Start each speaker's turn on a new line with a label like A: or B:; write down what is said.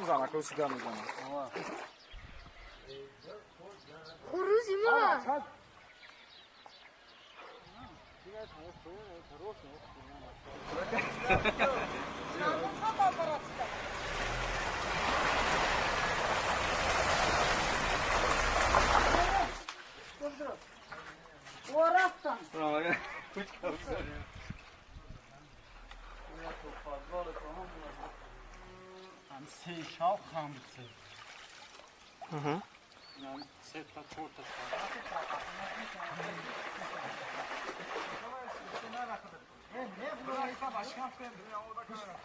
A: Zana kosi da zana.
B: Хурус има.
C: Orastan.
D: Hamsi, şal hamsi. Yani seta çorta ne buraya ise başkan efendim ya orada kadar.